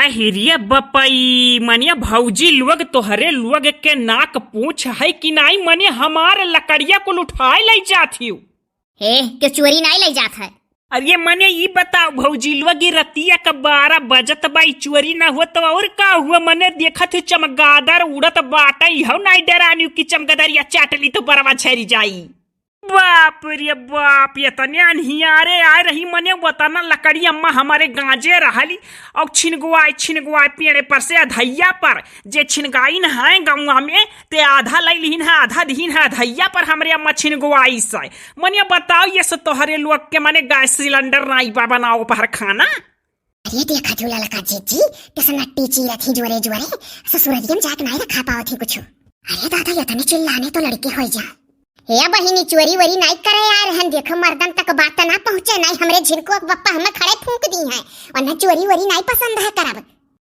अहिरिया बपई मनिया भौजी लोग तोहरे लोग के नाक पूछ है कि नहीं मने हमारे लकड़िया को उठाए ले जाती हूँ। हे के चोरी नहीं ले जात है। अरे मने ये बताओ भौजी लोग रतिया का 12 बजत बाई चोरी ना हुआ तो और का हुआ? मने देखा थे चमगादड़ उड़त बाटा हो नहीं डरानी की चमगादड़िया चाटली तो बरवा झरी जाई। बाप रे बाप ये तने अनहियारे आ रही मने बताना लकड़ी अम्मा हमारे गांजे रहली और छिनगुआए पेड़े पर से अधैया पर जे छिनगाई न है गौवा में ते आधा ले लिहिन है आधा दीन है अधैया पर हमरे अम्मा छिनगुआई से मने बताओ ये सो तोहरे लोग के मने गैस सिलेंडर नहीं बा बनाओ पर खाना। अरे देखा झूला लगा जीजी कैसे नट्टी चीरा थी जोरे ससुरदियम जाके नहीं रखा पाओ थी कुछ। अरे दादा ये तने चिल्लाने तो लड़के हो जा। हे बहिनी चोरी वरी नहीं करे यार हम देखो मर्दन तक बात ना पहुंचे नहीं हमरे झिनको बप्पा हमें खड़े फूंक दी है और ना चोरी वरी नहीं पसंद है करब।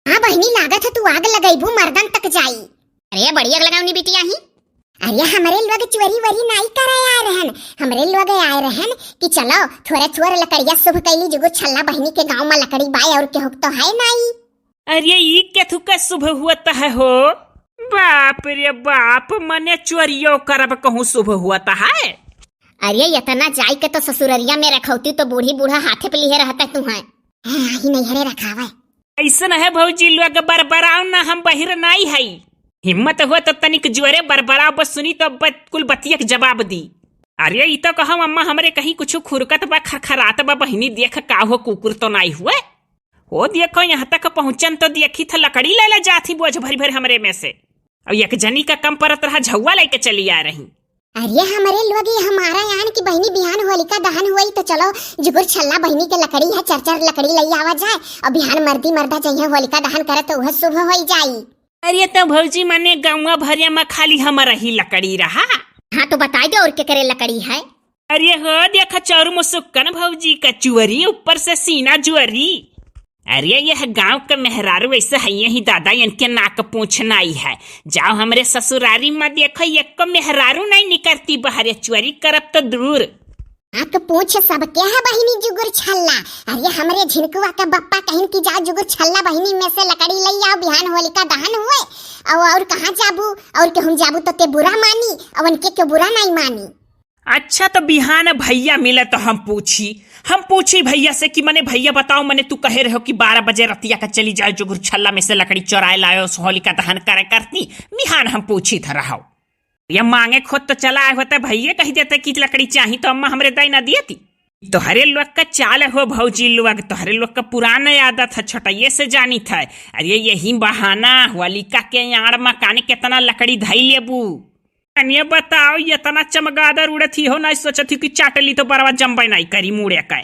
हाँ बहिनी लागत है तू आग लगाईबू मर्दन तक जाई। अरे बड़ी आग लगाऊनी बिटिया ही। अरे हमारे लोग चोरी वरी नहीं करे यार रहन हमरे लोग आए रहन कि चलो थोड़े लकड़िया शुभ कैली जुगो छल्ला बहिनी के गांव में लकड़ी बाय और के हुक तो है नहीं। अरे ये क्या थुका शुभ हुआ है हो? बाप रे बाप मने चोरियो करब कहूँ शुभ हुआ है। अरे इतना जाई के तो ससुररिया में रखौती तो बूढ़ी बूढ़ा हाथे पे लिए रहता तू है ही नहीं हरे रखावा। ऐसा है भौजी लोग बरबराव ना हम बहिर नहीं है हिम्मत हुआ तो तनिक जोरे बरबराव बस सुनी तो कुल बतिया के जवाब दी। अरे ये तो कहूँ अम्मा हमरे कहीं कुछ खुरकत बा खरखरात बा बहिनी देख का हो कुकुर तो नहीं हुए हो देखो यहाँ तक पहुंचन तो देखी था लकड़ी ले जाती बोझ भरी भरी हमरे में से और एक जनी का कम परत रहा झुआ लेके चली आ रही। अरे हमारे लोग हमारा यान की बहिनी बिहान होलिका दहन हुई तो चलो जुगुर छल्ला बहिनी के लकड़ी है चर लकड़ी लई आवा जाए और बिहान मर्दी मर्दा चाहिए होलिका दहन करे तो वह शुभ हो जाई। अरे तो भौजी मने गाँव भरिया में खाली हमारा ही लकड़ी रहा। हाँ तो बताई दो और के करे लकड़ी है। अरे हो देखा चौर मुसुक्कन भौजी का चुअरी ऊपर से सीना जुअरी। अरे यह गांव का मेहरारू ऐसा है यही दादा इनके नाक पूछना ही है। जाओ हमरे ससुरारी में देखो एक को मेहरारू नहीं निकलती बहरे चोरी करब तो दूर। नाक पूछ सब क्या है बहिनी जुगुर छल्ला। अरे हमरे झिनकुआ का बप्पा कहीं की जाओ जुगुर छल्ला बहिनी में से लकड़ी लई आओ बिहान होलिका दहन हुए और कहाँ जाबू और के हम जाबू तो ते बुरा मानी और उनके के बुरा नहीं मानी। अच्छा तो बिहान भैया मिले तो हम पूछी भैया से कि मने भैया बताओ मने तू कहे रहो कि 12 बजे रतिया का चली जाए जुगुर छल्ला में से लकड़ी चोराए लाओ होलिका दहन करे करती बिहान हम पूछी था रहो ये मांगे खुद तो चला आए होता भैया कही देते कि लकड़ी चाहिए तो अम्मा हमरे दाई ना दियती। तोहरे लोग का चाल हो भौजी लोग तोहरे लोग का पुराना आदत है छोटइये से जानी था। अरे यही बहाना होलिका के यार मकान कितना लकड़ी धई लेबू ये बताओ ये तना चमगादड़ उड़ती हो नहीं सोचती कि चाटली तो बरवा जम्बे नहीं करी मुड़े का।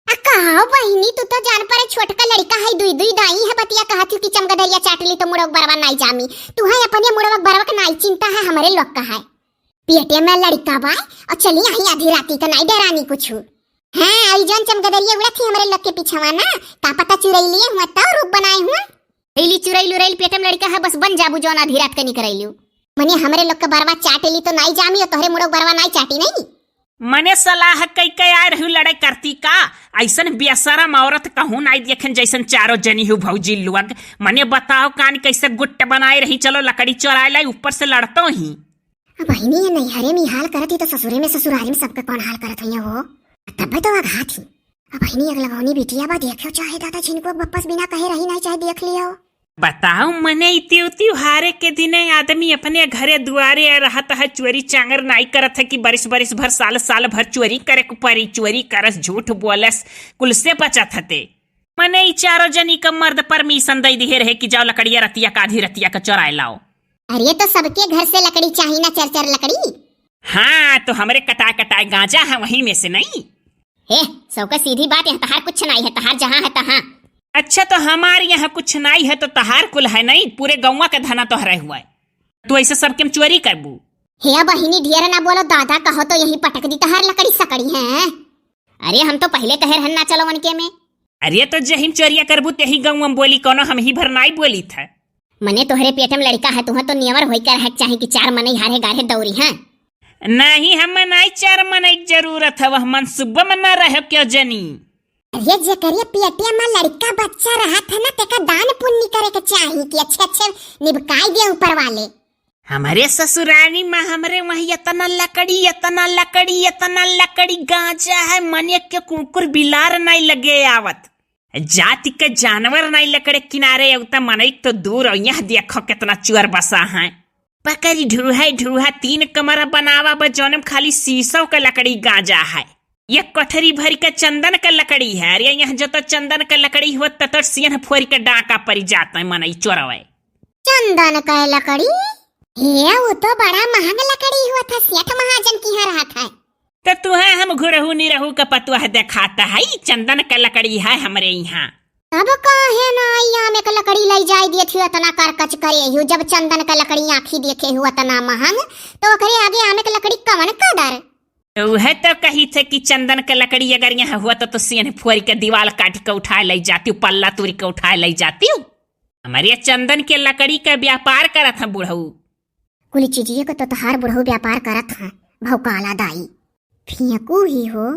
कहा बहिनी तू तो जान पर छोटका लड़का है दुई दाई है बतिया कहती कि चमगादड़िया चाटली तो मुड़क बरवा नहीं जामी तू है अपने मुड़क बरवा का नहीं चिंता है हमारे लोग का है पेटे में लड़का बा और चली आई आधी राती का नहीं डरानी कुछ। हाँ आई जौन चमगादड़िया उड़ती हमारे लोग के पीछे ना का पता चुरई लिए हुआ तो रूप बनाए हुआ रेली चुरई लुरैल पेटे में लड़का है बस बन जाबू जौन आधी रात के निकलैलू मने हमरे लोग का बरवा चाटेली तो नहीं जामी और तोहरे मुड़क बरवा नहीं चाटी नहीं। मने सलाह कई आए रही लड़ाई करती का ऐसन बेसरम औरत कहूँ नहीं देखन जैसन चारों जनी हूँ भौजी लोग। मने बताओ कान कैसे गुट्ट बनाए रही चलो लकड़ी चोराए लाई ऊपर से लड़तो ही। बहिनी ये नहीं हरे में हाल करती तो ससुरे में ससुरारी में सबके कौन हाल करत हुई हो तब तो आघा थी। बहिनी अग लगौनी बिटिया बा देखो चाहे दादा जिनको वापस बिना कहे रही नहीं चाहे देख लियो। बताओ मने त्योहारे के दिने आदमी अपने घरे दुआरे रहता है चोरी चांगर नहीं करत है कि बरिस भर साल भर चोरी करे को परी चोरी करस झूठ बोलस कुल से बचत हते। मने चारों जनी का मर्द परमिशन दे दिए रहे कि जाओ लकड़िया रतिया का आधी रतिया का चोराए लाओ। अरे तो सबके घर से लकड़ी चाहिए ना चर लकड़ी। हाँ तो हमरे कटाए गांजा है वहीं में से नहीं हे सौ का सीधी बात है तहार कुछ नहीं है तहार जहाँ है तहाँ। अच्छा तो हमारे यहाँ कुछ नहीं है तो तहार कुल है नहीं पूरे गौवा का धना तो हरा हुआ है तो ऐसे सबके चोरी करबू। हे बहिनी ढेर ना बोलो दादा कहो तो यही पटक दी तहार लकड़ी सकड़ी है। अरे हम तो पहले कहे रहन ना चलो उनके में। अरे तो जहिम चोरिया करबू तेही गौवा में बोली कोनो हम ही भर नहीं बोली था। मने तोहरे पेट में लड़का है तुम्हें तो नियवर होई कर है चाहे कि 4 मने हारे गारे दौरी हैं। नहीं हम नहीं 4 मने जरूरत है वह मनसूबा में न रहे क्यों जनी। अरे जे करिए पेटिया में लड़का बच्चा रहा था ना तेका दान पुण्य चाहिए कि अच्छे अच्छे निभकाई दे ऊपर वाले। हमारे ससुराली में हमरे वही इतना लकड़ी गांजा है, मने के कुकुर बिलार नहीं लगे आवत, जाति के जानवर नहीं लकड़े किनारे अवता मनई तो दूर। और यहाँ देखो कितना चुअर बसा है, पकड़ी ढूहा 3 कमरा बनावा बजौन खाली शीशों का लकड़ी गांजा है। ये कोठरी भरी का चंदन का लकड़ी है। अरे यहाँ जो तो चंदन का लकड़ी हो तो सियन फोरी के डाका पड़ जाता है मनई चोरवे। चंदन का लकड़ी ये वो तो बड़ा महंगा लकड़ी हुआ था, सेठ महाजन की यहाँ रहा था। तो तुहे हम घुरहू निरहू का पतुआ दिखाता है, चंदन का लकड़ी है हमारे यहाँ। तब काहे ना यहाँ में का लकड़ी लाई जाए दिए थी इतना करकच करे हु, जब चंदन का लकड़ी आँखी देखे हुआ इतना महंग तो ओकरे आगे आमे का लकड़ी कवन कदर। वह तो कही थे कि चंदन का लकड़ी अगर यहाँ हुआ तो सियन फोरी के दीवार काट के उठा ले जाती हूँ, पल्ला तोड़ी के उठा ले जाती हूँ। हमारे चंदन के लकड़ी का व्यापार करा था बुढ़ऊ। कुल चीजिए को तो तहार बुढ़ऊ व्यापार करत है, भौकाला दाई फियकू ही हो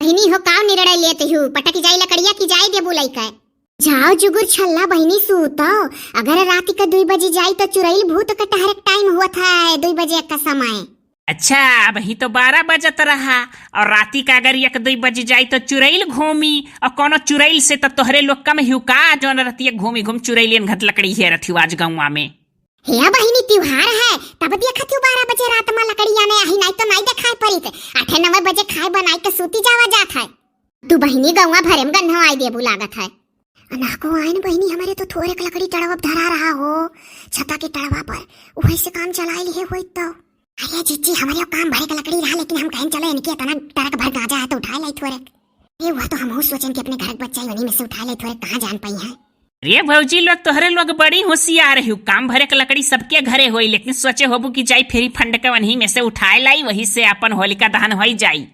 बहिनी हो। काम निर्णय लेते हूँ, पटक जाई लकड़िया की जाई दे बुलाई का। जाओ जुगुर छल्ला बहिनी सूतो, अगर रात का 2 बजे जाई तो चुरैल भूत का टहरक टाइम हुआ था 2 बजे का समय। अच्छा अब ही तो 12 बजत रहा, और राती का अगर 1-2 बजे जाई तो चुरैल घूमी, और कोनो चुरैल से तो तोहरे लोग कम हिउ का जौन रतिया घूम चुरैलियन घत लकड़ी है रथी आज गाँव में। हे बहिनी त्योहार है तब देखत हूँ 12 बजे रात में लकड़िया में आही, नहीं तो नहीं देखाई पड़ी थे 8-9 बजे खाए बनाई के सूती जावा जात है। तू बहिनी गौवा भरे में गन्ना आई देबू लागत है। अना को आइन बहिनी हमारे तो थोड़े का लकड़ी टड़वा धरा रहा हो छता के टड़वा पर, वही से काम चला लिए हुई तो। अरे जीजी हमारे काम भरे का लकड़ी रहा, लेकिन हम कहीं चले इनके इतना टरक भर गाजा है तो उठा लाई थोड़े। ये हुआ तो हम सोचें कि अपने घर बच्चा ही उन्हीं में से उठा ले थोड़े, कहाँ जान पाई है। रे भौजी लोग तोहरे लोग बड़ी होशियार है, काम भरे का लकड़ी सबके घरे होई, लेकिन सोचे होबू कि जाई फेरी फंड के वहीं में से उठाए लाई, वही से अपन होलिका दहन हो जाई।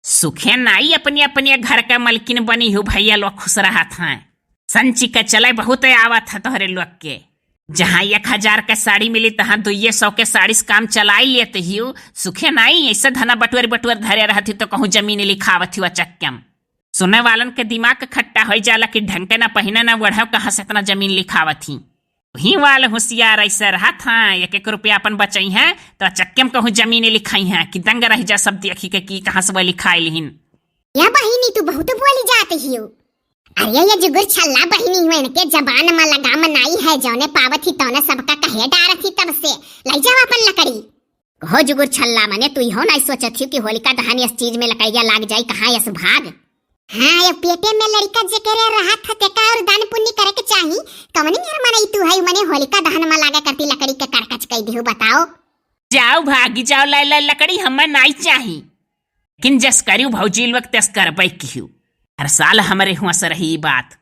सुखे नाई अपने अपने घर का मलकिन बनी हो, भैया लोग खुश रहा था। संची का चले बहुत आवत है तोहरे लोग के, जहाँ 1000 का साड़ी मिली तहाँ 200 के साड़ी से काम चलाई लेते ही। सुखे नाई ऐसे धना बटुअर धरे रहती तो कहूँ जमीन लिखावत हुआ चक्कम। सुने वालन के दिमाग खट्टा हो जाला कि ढंग के ना पहिना ना बढ़ाव, कहाँ से इतना जमीन लिखावत ही। वही वाले होशियार ऐसा रहा था, 1-1 रुपया अपन बचाई है तो चक्कम कहूँ जमीन लिखाई है कि दंग रह जा सब देखी के की कहाँ से वो लिखाई लिहिन। या बहिनी तू बहुत बोली जाती ही। अरे ये जुगुर छल्ला बहिनी हुए इनके जबान में लगा मनाई है, जौने पावत ही तौने सबका कहे डारत ही, तब से लाई जाओ अपन लकड़ी। हो जुगुर छल्ला मने तू हो नहीं सोचत ही कि होलिका दहन इस चीज में लकड़िया लाग जाई, कहाँ यस भाग। हाँ ये पेटे में लड़का जे करे रहा था तेका और दान पुण्य करे के चाही, कमनी मेरा मन तू है मने होलिका दहन में लागा करती लकड़ी के करकच कई दिहु बताओ। जाओ भागी जाओ ला लकड़ी हमें नहीं चाही, लेकिन जस करियो भौजी लोग तस करबै किहु। हर साल हमारे हुआ से रही बात।